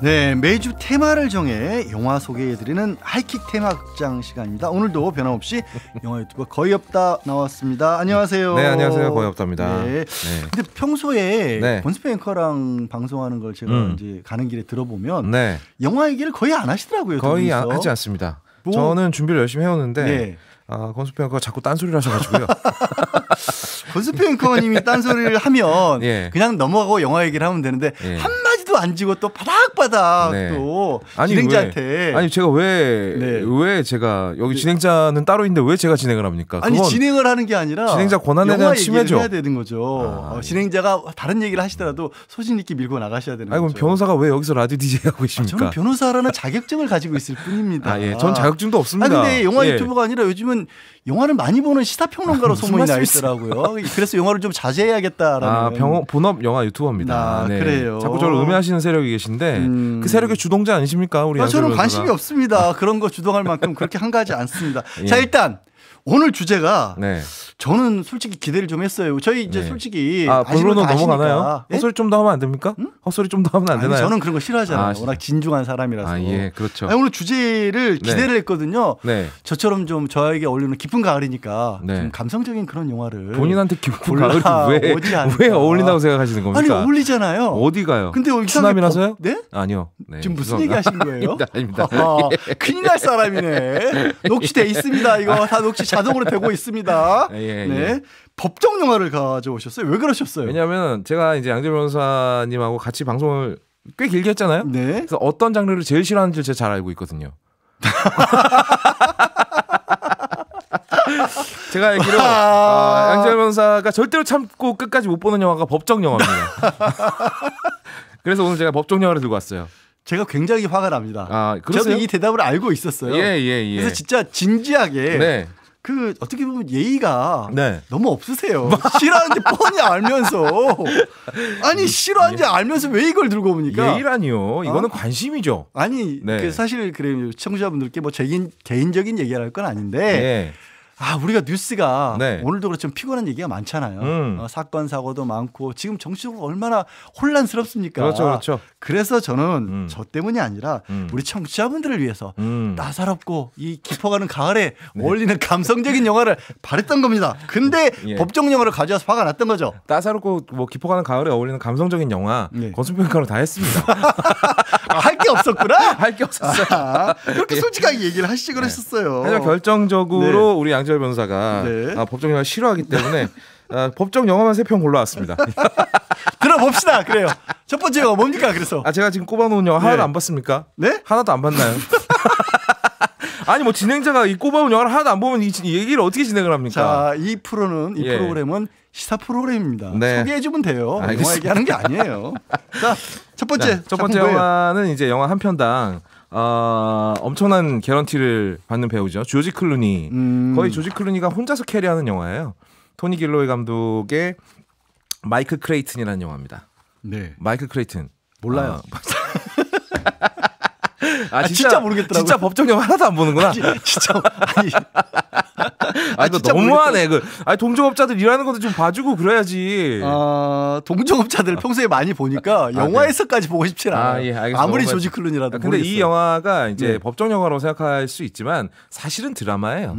네, 매주 테마를 정해 영화 소개해드리는 하이킥 테마 극장 시간입니다. 오늘도 변함없이 영화 유튜버 거의 없다 나왔습니다. 안녕하세요. 네, 안녕하세요. 거의 없답니다. 네. 네. 근데 평소에 네. 권수표 앵커랑 방송하는 걸 제가 이제 가는 길에 들어보면 네. 영화 얘기를 거의 안 하시더라고요. 거의 하지 않습니다. 저는 준비를 열심히 해오는데 네. 권수표 앵커가 자꾸 딴소리를 하셔가지고요. 권수표 앵커님이 딴소리를 하면 예. 그냥 넘어가고 영화 얘기를 하면 되는데 예. 한마디도 안 지고 또 바닥바닥 네. 또 아니, 진행자한테 아니 제가 왜 제가 여기 진행자는 따로 있는데 왜 제가 진행을 합니까? 아니 진행을 하는 게 아니라 진행자 권한에 대한 침해죠. 해야 되는 거죠. 예. 진행자가 다른 얘기를 하시더라도 소신 있게 밀고 나가셔야 되는 아니, 거죠. 그럼 변호사가 왜 여기서 라디오 DJ 하고 계십니까? 저는 변호사라는 자격증을 가지고 있을 뿐입니다. 예. 전 자격증도 없습니다. 근데 영화 유튜버가 아니라 요즘은 영화를 많이 보는 시사평론가로 소문이 나 있더라고요. 그래서 영화를 좀 자제해야겠다라는. 본업 영화 유튜버입니다. 네. 그래요. 자꾸 저를 음해하시는 세력이 계신데 그 세력의 주동자 아니십니까? 우리 저는 관심이 없습니다. 그런 거 주동할 만큼 그렇게 한가하지 않습니다. 예. 자, 일단 오늘 주제가 네. 저는 솔직히 기대를 좀 했어요. 저희 이제 솔직히 본론으로 넘어가나요? 예? 헛소리 좀 더 하면 안 됩니까? 헛소리 좀 더 하면 안 되나요? 저는 그런 거 싫어하잖아요. 워낙 진중한 사람이라서. 예, 그렇죠. 오늘 주제를 기대를 했거든요. 네. 저처럼 좀 저에게 어울리는 깊은 가을이니까 네. 좀 감성적인 그런 영화를 본인한테 깊은 가을이 왜 어울린다고 생각하시는 겁니까? 아니 어울리잖아요. 어디가요? 근데 추남이라서요? 네? 아니요. 네. 지금 무슨 얘기 하시는 거예요? 아닙니다. 큰일 날 사람이네. 녹취돼 있습니다. 이거 다 녹취 자동으로 되고 있습니다. 네. 법정 영화를 가져오셨어요. 왜 그러셨어요? 왜냐하면 제가 이제 양재 변호사님하고 같이 방송을 꽤 길게 했잖아요. 네. 그래서 어떤 장르를 제일 싫어하는지 제가 잘 알고 있거든요. 제가 알기로 양재 변호사가 절대로 참고 끝까지 못 보는 영화가 법정 영화입니다. 그래서 오늘 제가 법정 영화를 들고 왔어요. 제가 굉장히 화가 납니다. 그러세요? 저도 이 대답을 알고 있었어요. 예. 그래서 진짜 진지하게 네. 그 어떻게 보면 예의가 네. 너무 없으세요. 싫어하는지 뻔히 알면서 아니 싫어하는지 알면서 왜 이걸 들고 옵니까? 예의라니요. 이거는 관심이죠. 아니 네. 그 사실 그래요. 청취자분들께 뭐 개인적인 얘기를 할 건 아닌데 네. 우리가 뉴스가 네. 오늘도 그렇지만 피곤한 얘기가 많잖아요. 사건 사고도 많고 지금 정치적으로 얼마나 혼란스럽습니까? 그렇죠. 그래서 저는 저 때문이 아니라 우리 청취자분들을 위해서 따사롭고 이 깊어가는 가을에 어울리는 감성적인 영화를 바랬던 겁니다. 근데 법정 영화를 가져와서 화가 났던 거죠. 따사롭고 뭐 깊어가는 가을에 어울리는 감성적인 영화 권수평가로 다 했습니다. 할 게 없었구나? 할 게 없었어요. 그렇게 솔직하게 얘기를 하시지 그러셨어요. 하지만 결정적으로 우리 양재열 변호사가 법정 영화를 싫어하기 때문에 법정 영화만 3편 골라왔습니다. 들어봅시다. 그래요. 첫 번째 영화 뭡니까? 그래서 제가 지금 꼽아놓은 영화 하나도 안 봤습니까? 네? 하나도 안 봤나요? 아니 뭐 진행자가 이 꼽아온 영화를 하나도 안 보면 이 얘기를 어떻게 진행을 합니까? 자, 이 프로그램은 시사 프로그램입니다. 소개해주면 돼요. 알겠습니다. 영화 얘기하는 게 아니에요. 자, 첫 번째 영화는 이제 영화 한 편당 엄청난 개런티를 받는 배우죠. 조지 클루니. 거의 조지 클루니가 혼자서 캐리하는 영화예요. 토니 길로이 감독의 마이클 크레이튼이라는 영화입니다. 네. 마이클 크레이튼. 몰라요. 진짜 모르겠더라고요. 진짜 법정 영화 하나도 안 보는구나. 진짜. 이거 너무하네. 동종업자들 일하는 것도 좀 봐주고 그래야지. 동종업자들 평소에 많이 보니까 영화에서까지 보고 싶진 않아요. 알겠습니다. 아무리 조지 클루니라도. 근데 이 영화가 이제 법정 영화로 생각할 수 있지만 사실은 드라마예요.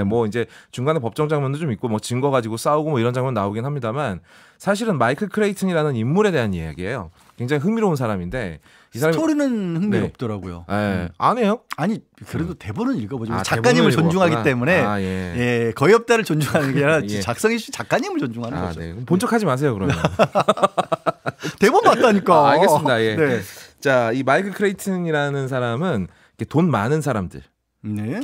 뭐 이제 중간에 법정 장면도 좀 있고 뭐 증거 가지고 싸우고 뭐 이런 장면 나오긴 합니다만 사실은 마이클 크레이튼이라는 인물에 대한 이야기예요. 굉장히 흥미로운 사람인데 이 사람이 스토리는 흥미롭더라고요. 안 해요? 아니 그래도 대본은 읽어보죠. 작가님을 존중하기 때문에 거의 없다를 존중하는 게 아니라 작성해 주신 작가님을 존중하는 거죠. 네. 본척하지 마세요 그러면. 대본 맞다니까. 알겠습니다. 자, 이 마이클 크레이튼이라는 사람은 돈 많은 사람들,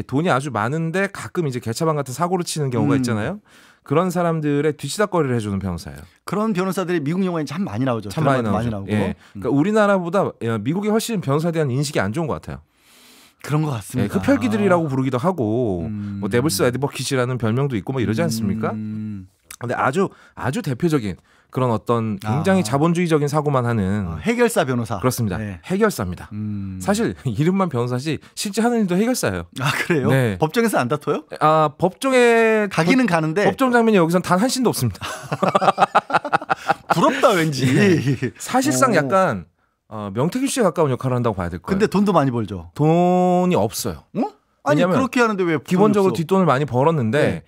돈이 아주 많은데 가끔 이제 개차반 같은 사고를 치는 경우가 있잖아요. 그런 사람들의 뒤치다거리를 해주는 변호사예요. 그런 변호사들이 미국 영화에 참 많이 나오죠. 참 많이 나오고. 그러니까 우리나라보다 미국이 훨씬 변호사에 대한 인식이 안 좋은 것 같아요. 그런 것 같습니다. 흡혈귀들이라고 부르기도 하고 뭐 데블스 애드버킷이라는 별명도 있고 뭐 이러지 않습니까? 근데 아주 대표적인 그런 어떤 굉장히 자본주의적인 사고만 하는 해결사 변호사. 그렇습니다. 해결사입니다. 사실 이름만 변호사지 실제 하는 일도 해결사예요. 그래요? 네. 법정에서 안 다퉈요? 법정에 가기는 가는데 법정 장면이 여기선 단 한 씬도 없습니다. 부럽다 왠지. 사실상 약간 명태균 씨에 가까운 역할을 한다고 봐야 될 거예요. 근데 돈도 많이 벌죠. 돈이 없어요. 아니 그렇게 하는데 왜 기본적으로 없어? 뒷돈을 많이 벌었는데 네.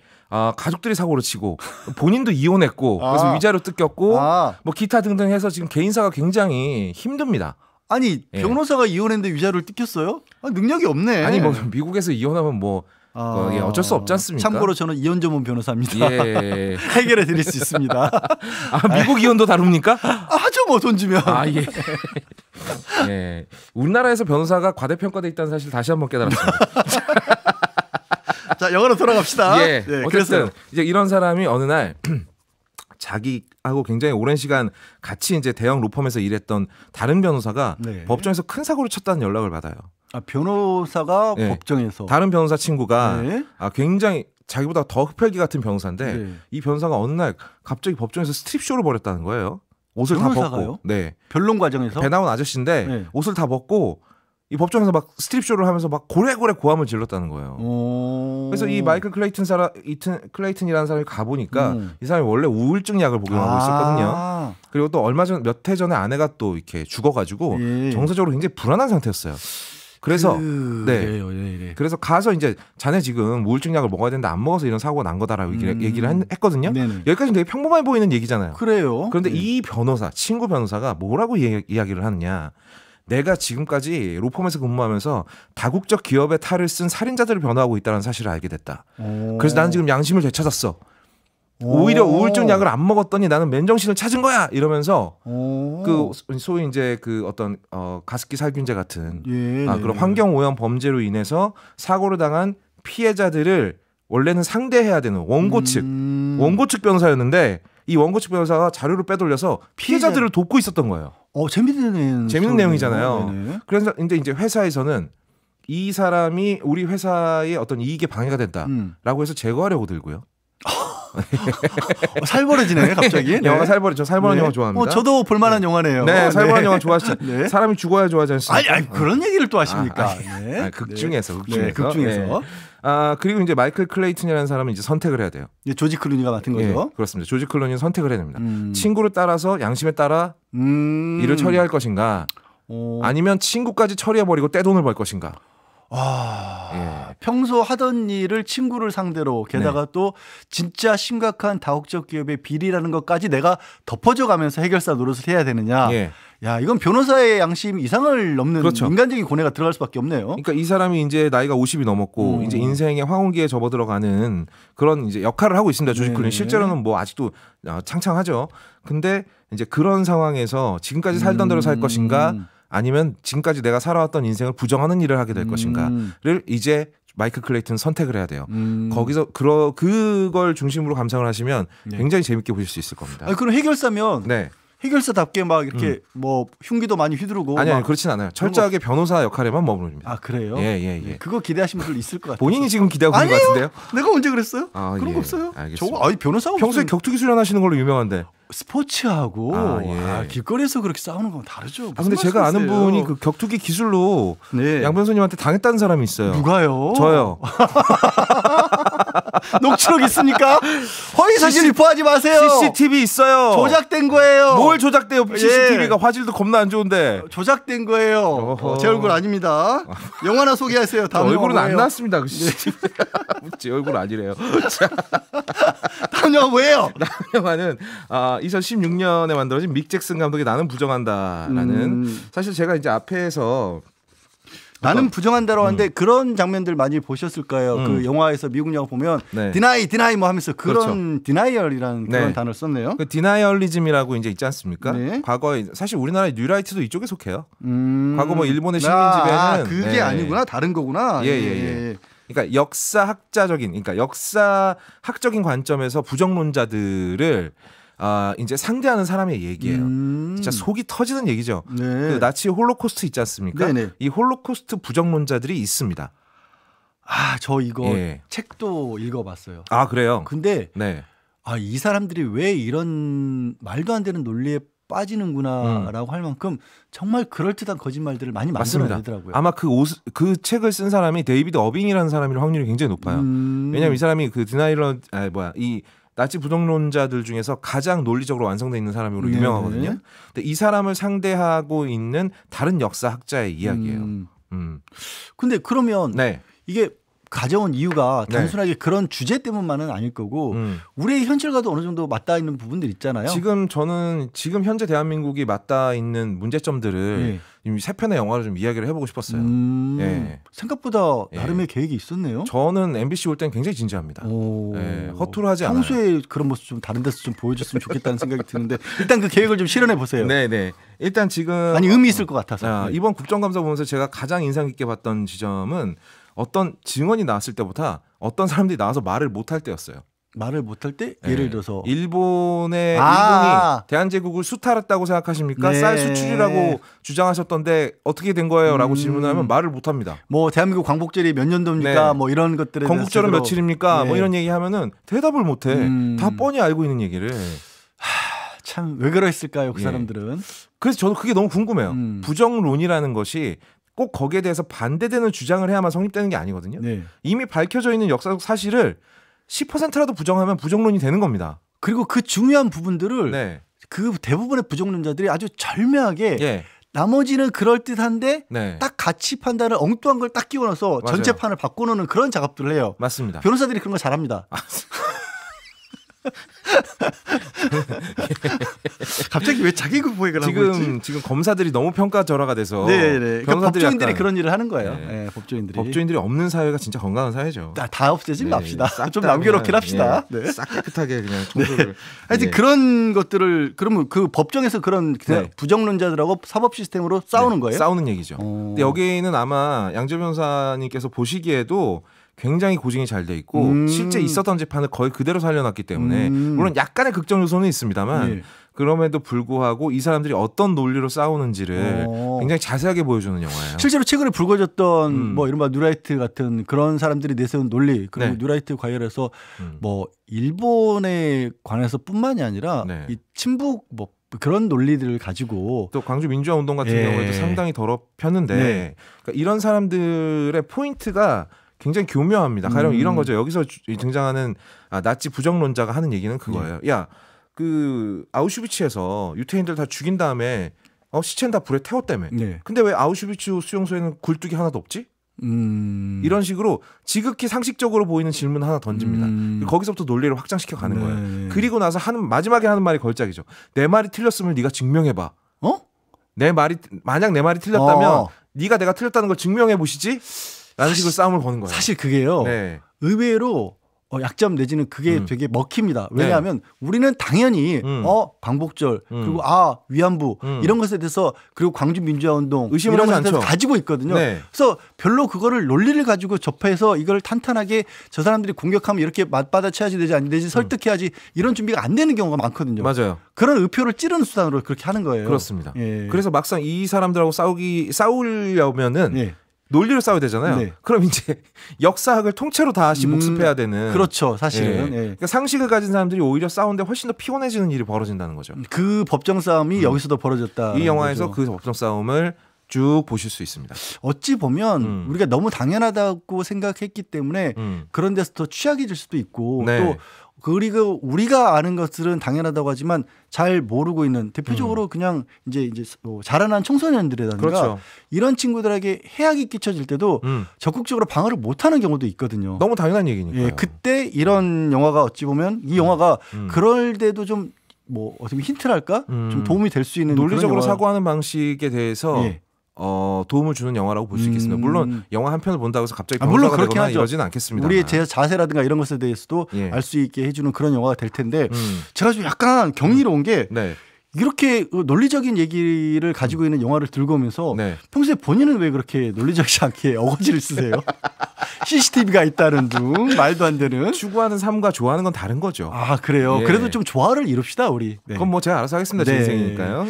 가족들이 사고를 치고 본인도 이혼했고 그래서 위자료 뜯겼고 뭐 기타 등등 해서 지금 개인사가 굉장히 힘듭니다. 아니 변호사가 이혼했는데 위자료를 뜯겼어요? 능력이 없네. 아니 뭐 미국에서 이혼하면 뭐 어쩔 수 없지 않습니까? 참고로 저는 이혼 전문 변호사입니다. 예. 해결해 드릴 수 있습니다. 미국 이혼도 다룹니까? 하죠 뭐 돈 주면. 예. 예. 우리나라에서 변호사가 과대평가돼 있다는 사실 다시 한번 깨달았습니다. 자, 영화로 돌아갑시다. 예. 어쨌든 이제 이런 사람이 어느 날 자기하고 굉장히 오랜 시간 같이 이제 대형 로펌에서 일했던 다른 변호사가 법정에서 큰 사고를 쳤다는 연락을 받아요. 변호사가 법정에서 다른 변호사 친구가 네. 굉장히 자기보다 더 흡혈귀 같은 변호사인데 이 변호사가 어느 날 갑자기 법정에서 스트립쇼를 벌였다는 거예요. 옷을 변호사가요? 다 벗고. 네. 변론 과정에서 배 나온 아저씨인데 옷을 다 벗고 이 법정에서 막 스트립쇼를 하면서 막 고래고래 고함을 질렀다는 거예요. 그래서 이 마이클 클레이튼이라는 사람이 가보니까 이 사람이 원래 우울증 약을 복용하고 있었거든요. 그리고 또 몇 해 전에 아내가 또 이렇게 죽어가지고 정서적으로 굉장히 불안한 상태였어요. 그래서 그래서 가서 이제 자네 지금 우울증 약을 먹어야 되는데 안 먹어서 이런 사고가 난 거다라고 얘기를 했거든요. 여기까지는 되게 평범해 보이는 얘기잖아요. 그래요. 그런데 이 친구 변호사가 뭐라고 이야기를 하느냐. 내가 지금까지 로펌에서 근무하면서 다국적 기업의 탈을 쓴 살인자들을 변호하고 있다는 사실을 알게 됐다. 그래서 나는 지금 양심을 되찾았어. 오히려 우울증 약을 안 먹었더니 나는 맨정신을 찾은 거야. 이러면서 그 소위 이제 그 어떤 가습기 살균제 같은 그런 환경 오염 범죄로 인해서 사고를 당한 피해자들을 원래는 상대해야 되는 원고 측 변호사였는데 이 원고 측 변호사가 자료를 빼돌려서 피해자들을 돕고 있었던 거예요. 재밌는 내용이잖아요. 네네. 그래서 이제 회사에서는 이 사람이 우리 회사의 어떤 이익에 방해가 된다라고 해서 제거하려고 들고요. 살벌해지네 갑자기. 영화가 살벌해. 저 살벌한 영화 좋아합니다. 저도 볼만한 영화네요. 네, 살벌한 영화 좋아하시죠. 사람이 죽어야 좋아하지 않습니까? 아니 그런 얘기를 또 하십니까? 극 중에서. 극 중에서. 그리고 이제 마이클 클레이튼이라는 사람은 이제 선택을 해야 돼요. 조지 클루니가 맡은 거죠. 그렇습니다. 조지 클루니는 선택을 해야 됩니다. 친구를 따라서 양심에 따라 일을 처리할 것인가, 아니면 친구까지 처리해버리고 떼돈을 벌 것인가. 평소 하던 일을 친구를 상대로 게다가 또 진짜 심각한 다국적 기업의 비리라는 것까지 내가 덮어져 가면서 해결사 노릇을 해야 되느냐. 야, 이건 변호사의 양심 이상을 넘는 인간적인 고뇌가 들어갈 수밖에 없네요. 그러니까 이 사람이 이제 나이가 50이 넘었고 이제 인생의 황혼기에 접어들어가는 그런 이제 역할을 하고 있습니다. 조지 클루니 실제로는 뭐 아직도 창창하죠. 근데 이제 그런 상황에서 지금까지 살던 대로 살 것인가, 아니면 지금까지 내가 살아왔던 인생을 부정하는 일을 하게 될 것인가를 이제 마이클 클레이튼 선택을 해야 돼요. 거기서 그걸 중심으로 감상을 하시면 굉장히 재밌게 보실 수 있을 겁니다. 그럼 해결사면 해결사답게 막 이렇게 뭐 흉기도 많이 휘두르고 아니 그렇진 않아요. 철저하게 변호사 역할에만 머무릅니다. 그래요? 예. 그거 기대하시는 분들 있을 것 같아요. 본인이 지금 기대하고 있는 것 같은데요? 내가 언제 그랬어요? 그런 거 없어요. 알겠습니다. 저거 변호사가 평소에 격투기 수련하시는 걸로 유명한데. 스포츠하고 길거리에서 그렇게 싸우는 건 다르죠. 근데 제가 아는 분이 그 격투기 기술로 양 변호사님한테 당했다는 사람이 있어요. 누가요? 저요. 녹취록 있습니까? 허위사실 유포하지 마세요. CCTV 있어요. 조작된 거예요. 뭘 조작돼요? CCTV가 화질도 겁나 안 좋은데. 조작된 거예요. 제 얼굴 아닙니다. 영화나 소개하세요. 다음 얼굴은 안 나왔습니다. 그 CCTV. 제 얼굴 아니래요. 다음 영화 뭐예요? 다음 영화는 2016년에 만들어진 믹 잭슨 감독의 나는 부정한다라는 사실 제가 이제 앞에서 나는 부정한다라고 하는데 그런 장면들 많이 보셨을까요? 그 영화에서 미국 영화 보면 디나이 뭐 하면서 그런 디나이얼이라는 그런 단어를 썼네요. 그 디나이얼리즘이라고 이제 있지 않습니까? 과거에 사실 우리나라의 뉴라이트도 이쪽에 속해요. 과거 뭐 일본의 식민 지배는 그게 아니구나. 다른 거구나. 예. 그러니까 역사학적인 관점에서 부정론자들을 이제 상대하는 사람의 얘기예요. 진짜 속이 터지는 얘기죠. 그 나치 홀로코스트 있지 않습니까? 이 홀로코스트 부정론자들이 있습니다. 저 이거 책도 읽어봤어요. 그래요? 근데 이 사람들이 왜 이런 말도 안 되는 논리에 빠지는구나라고 할 만큼 정말 그럴듯한 거짓말들을 많이 만들어내더라고요. 아마 그 책을 쓴 사람이 데이비드 어빙이라는 사람일 확률이 굉장히 높아요. 왜냐하면 이 사람이 그 나치 부정론자들 중에서 가장 논리적으로 완성되어 있는 사람으로 유명하거든요. 근데 이 사람을 상대하고 있는 다른 역사학자의 이야기예요. 근데 그러면 네. 이게 가져온 이유가 단순하게 그런 주제 때문만은 아닐 거고 우리의 현실과도 어느 정도 맞닿아 있는 부분들 있잖아요. 저는 지금 현재 대한민국이 맞닿아 있는 문제점들을 이미 세 편의 영화를 좀 이야기를 해보고 싶었어요. 생각보다 나름의 계획이 있었네요. 저는 MBC 올 땐 굉장히 진지합니다. 허투루 하지 않아요. 평소에 그런 모습 좀 다른 데서 좀 보여줬으면 좋겠다는 생각이 드는데 일단 그 계획을 좀 실현해 보세요. 네네. 일단 지금 아니 의미 있을 것 같아서 이번 국정감사 보면서 제가 가장 인상 깊게 봤던 지점은 어떤 증언이 나왔을 때보다 어떤 사람들이 나와서 말을 못할 때였어요. 말을 못할 때 예를 들어서 일본이 대한제국을 수탈했다고 생각하십니까? 쌀 수출이라고 주장하셨던데 어떻게 된 거예요?라고 질문을 하면 말을 못합니다. 뭐 대한민국 광복절이 몇 년도입니까? 뭐 이런 것들에 대해서 건국절은 며칠입니까? 뭐 이런 얘기하면은 대답을 못해. 다 뻔히 알고 있는 얘기를. 참 왜 그랬을까요? 그 사람들은. 그래서 저도 그게 너무 궁금해요. 부정론이라는 것이 꼭 거기에 대해서 반대되는 주장을 해야만 성립되는 게 아니거든요. 이미 밝혀져 있는 역사적 사실을 10%라도 부정하면 부정론이 되는 겁니다. 그리고 그 중요한 부분들을 그 대부분의 부정론자들이 아주 절묘하게 나머지는 그럴듯한데 딱 가치 판단을 엉뚱한 걸 딱 끼워 넣어서 전체 판을 바꿔놓는 그런 작업들을 해요. 맞습니다. 변호사들이 그런 거 잘합니다. 갑자기 왜 자기 극복을 하고 있지? 지금 검사들이 너무 평가절하가 돼서 그러니까 법조인들이 그런 일을 하는 거예요. 법조인들이 없는 사회가 진짜 건강한 사회죠. 다 없애지 맙시다. 좀 남겨놓긴 합시다. 싹 깨끗하게 그냥 청소를. 하여튼 그런 것들을 그러면 그 법정에서 그런 부정론자들하고 사법 시스템으로 싸우는 거예요? 싸우는 얘기죠. 근데 여기는 아마 양재 변호사님께서 보시기에도 굉장히 고증이 잘 돼 있고 실제 있었던 재판을 거의 그대로 살려놨기 때문에 물론 약간의 극정 요소는 있습니다만 그럼에도 불구하고 이 사람들이 어떤 논리로 싸우는지를 굉장히 자세하게 보여주는 영화예요. 실제로 최근에 불거졌던 뭐 이른바 뉴라이트 같은 그런 사람들이 내세운 논리 그리고 뉴라이트 관련해서 뭐 일본에 관해서뿐만이 아니라 이 친북 뭐 그런 논리들을 가지고 또 광주 민주화 운동 같은 경우에도 상당히 더럽혔는데 그러니까 이런 사람들의 포인트가 굉장히 교묘합니다. 가령 이런 거죠. 여기서 등장하는 나치 부정론자가 하는 얘기는 그거예요. 야, 그 아우슈비츠에서 유태인들 다 죽인 다음에 시체는 다 불에 태웠다며. 근데 왜 아우슈비츠 수용소에는 굴뚝이 하나도 없지? 이런 식으로 지극히 상식적으로 보이는 질문 하나 던집니다. 거기서부터 논리를 확장시켜 가는 거예요. 그리고 나서 마지막에 하는 말이 걸작이죠. 내 말이 틀렸음을 네가 증명해봐. 만약 내 말이 틀렸다면 네가 내가 틀렸다는 걸 증명해 보시지? 라는 식으로 싸움을 거는 거예요. 사실 그게요. 의외로 약점 내지는 그게 되게 먹힙니다. 왜냐하면 우리는 당연히 광복절 그리고 위안부 이런 것에 대해서 그리고 광주 민주화 운동 이런 것에 대해서 가지고 있거든요. 그래서 별로 그거를 논리를 가지고 접해서 이걸 탄탄하게 저 사람들이 공격하면 이렇게 맞받아쳐야지 되지 내지 설득해야지 이런 준비가 안 되는 경우가 많거든요. 맞아요. 그런 의표를 찌르는 수단으로 그렇게 하는 거예요. 그렇습니다. 그래서 막상 이 사람들하고 싸우려면은 논리로 싸워야 되잖아요. 그럼 이제 역사학을 통째로 다시 복습해야 되는. 그렇죠. 사실은. 그러니까 상식을 가진 사람들이 오히려 싸우는데 훨씬 더 피곤해지는 일이 벌어진다는 거죠. 그 법정 싸움이 여기서도 벌어졌다. 이 영화에서 그 법정 싸움을 쭉 보실 수 있습니다. 어찌 보면 우리가 너무 당연하다고 생각했기 때문에 그런 데서 더 취약해질 수도 있고 또 그리고 우리가 아는 것들은 당연하다고 하지만 잘 모르고 있는 대표적으로 그냥 이제 뭐 자라난 청소년들이라든가 이런 친구들에게 해악이 끼쳐질 때도 적극적으로 방어를 못하는 경우도 있거든요. 너무 당연한 얘기니까요. 그때 이런 영화가 어찌 보면 이 영화가 그럴 때도 좀 뭐 어떻게 힌트랄까 좀 도움이 될 수 있는 논리적으로 사고하는 방식에 대해서 도움을 주는 영화라고 볼 수 있겠습니다. 물론 영화 한 편을 본다고 해서 갑자기 물론 변호사가 그렇게 되거나 이러지는 않겠습니다. 우리의 자세라든가 이런 것에 대해서도 알 수 있게 해주는 그런 영화가 될 텐데 제가 좀 약간 경이로운 게 이렇게 논리적인 얘기를 가지고 있는 영화를 들고 오면서 평소에 본인은 왜 그렇게 논리적이지 않게 어거지를 쓰세요? CCTV가 있다는 둥 말도 안 되는. 추구하는 삶과 좋아하는 건 다른 거죠. 그래요. 그래도 좀 조화를 이룹시다 우리. 그건 뭐 제가 알아서 하겠습니다. 제 인생이니까요.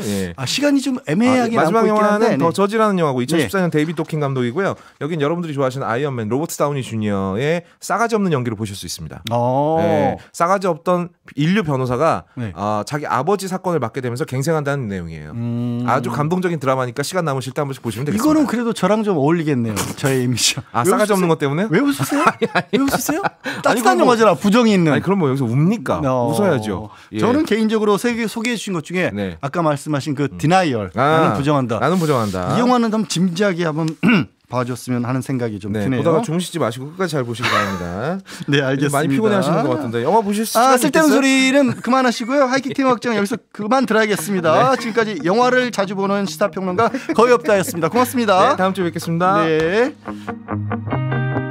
시간이 좀 애매하게 마지막 남고 있긴 한데. 영화는 더 저지라는 영화고 2014년 데이비드 도킨 감독이고요. 여긴 여러분들이 좋아하시는 아이언맨 로버트 다우니 주니어의 싸가지 없는 연기를 보실 수 있습니다. 싸가지 없던 인류 변호사가 자기 아버지 사건을 맡게 되면서 갱생한다는 내용이에요. 아주 감동적인 드라마니까 시간 남으실 때 한 번씩 보시면 되겠습니다. 이거는 그래도 저랑 좀 어울리겠네요. 저의 이미지. 싸가지 없는 것 때문에? 왜 웃으세요? 왜 웃으세요? 따뜻한 영화잖아. 부정이 있는. 아니 그럼 뭐 여기서 웁니까? 웃어야죠. 예. 저는 개인적으로 소개해 주신 것 중에 네. 아까 말씀하신 그 디나이얼 나는 부정한다. 나는 부정한다. 이 영화는 좀 진지하게 한번 봐줬으면 하는 생각이 좀 드네요. 보다가 주무시지 마시고 끝까지 잘 보시기 바랍니다. 네, 알겠습니다. 많이 피곤해하시는 것 같은데 영화 보실 수 있어요? 쓸데없는 소리는 그만하시고요. 하이킥 테마 확장 여기서 그만 들어야겠습니다. 네. 지금까지 영화를 자주 보는 시사평론가 거의 없다였습니다. 고맙습니다. 네, 다음 주에 뵙겠습니다. 네.